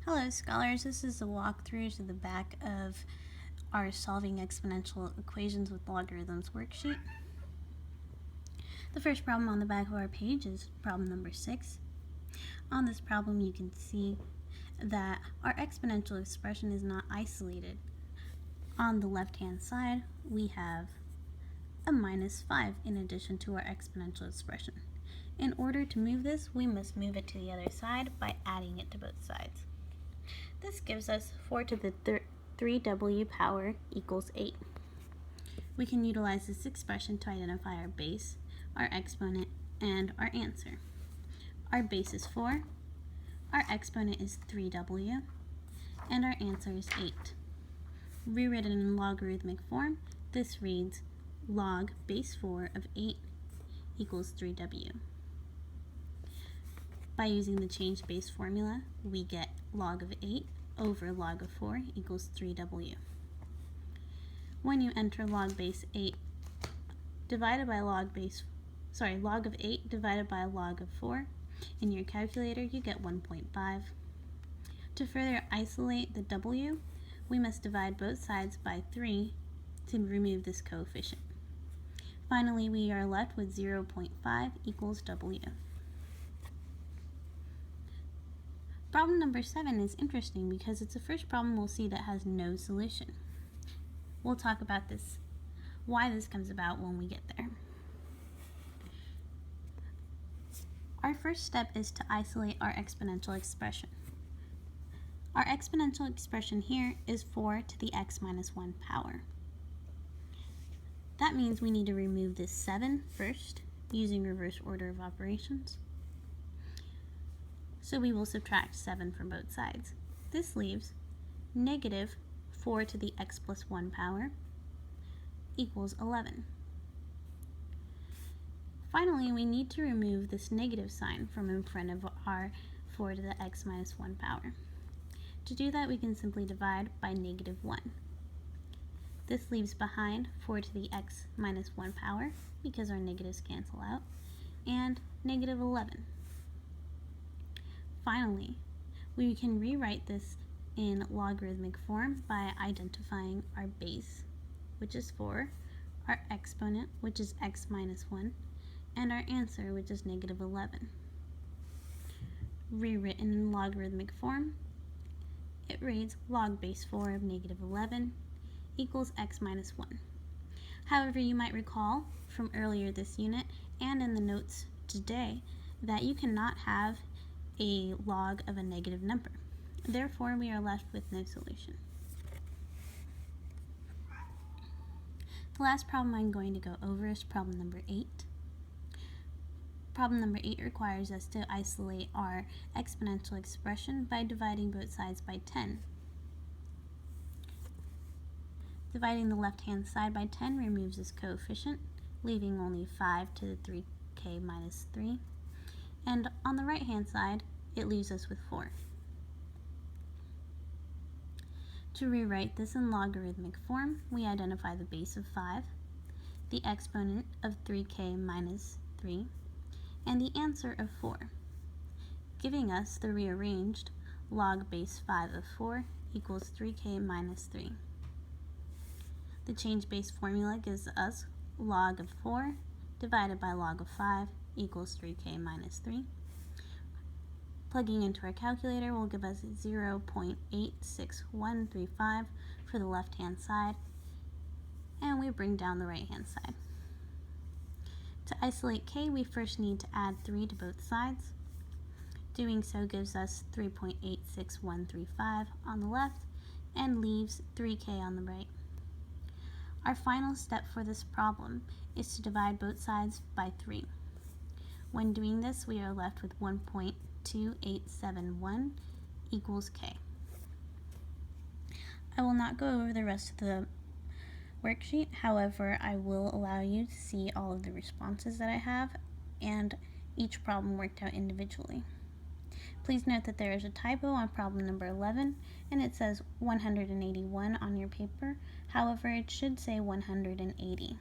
Hello scholars, this is a walkthrough to the back of our Solving Exponential Equations with Logarithms worksheet. The first problem on the back of our page is problem number 6. On this problem you can see that our exponential expression is not isolated. On the left hand side we have a minus 5 in addition to our exponential expression. In order to move this, we must move it to the other side by adding it to both sides. This gives us 4 to the 3w power equals 8. We can utilize this expression to identify our base, our exponent, and our answer. Our base is 4, our exponent is 3w, and our answer is 8. Rewritten in logarithmic form, this reads log base 4 of 8 equals 3w. By using the change base formula, we get log of 8 over log of 4 equals 3w. When you enter log of 8 divided by log of 4 in your calculator, you get 1.5. To further isolate the w, we must divide both sides by 3 to remove this coefficient. Finally, we are left with 0.5 equals w. Problem number 7 is interesting because it's the first problem we'll see that has no solution. We'll talk about why this comes about when we get there. Our first step is to isolate our exponential expression. Our exponential expression here is 4 to the x minus 1 power. That means we need to remove this 7 first using reverse order of operations. So we will subtract 7 from both sides. This leaves negative 4 to the x plus 1 power equals 11. Finally, we need to remove this negative sign from in front of our 4 to the x minus 1 power. To do that, we can simply divide by negative 1. This leaves behind 4 to the x minus 1 power because our negatives cancel out, and negative 11. Finally, we can rewrite this in logarithmic form by identifying our base, which is 4, our exponent, which is x minus 1, and our answer, which is negative 11. Rewritten in logarithmic form, it reads log base 4 of negative 11 equals x minus 1. However, you might recall from earlier this unit and in the notes today that you cannot have a log of a negative number. Therefore, we are left with no solution. The last problem I'm going to go over is problem number 8. Problem number 8 requires us to isolate our exponential expression by dividing both sides by 10. Dividing the left-hand side by 10 removes this coefficient, leaving only 5 to the 3k minus 3. And on the right-hand side, it leaves us with 4. To rewrite this in logarithmic form, we identify the base of 5, the exponent of 3k minus 3, and the answer of 4, giving us the rearranged log base 5 of 4 equals 3k minus 3. The change base formula gives us log of 4 divided by log of 5 equals 3k minus 3. Plugging into our calculator will give us 0.86135 for the left-hand side, and we bring down the right-hand side. To isolate k, we first need to add 3 to both sides. Doing so gives us 3.86135 on the left and leaves 3k on the right. Our final step for this problem is to divide both sides by 3. When doing this, we are left with 1.2871 equals k. I will not go over the rest of the worksheet, however, I will allow you to see all of the responses that I have and each problem worked out individually. Please note that there is a typo on problem number 11 and it says 181 on your paper, however it should say 180.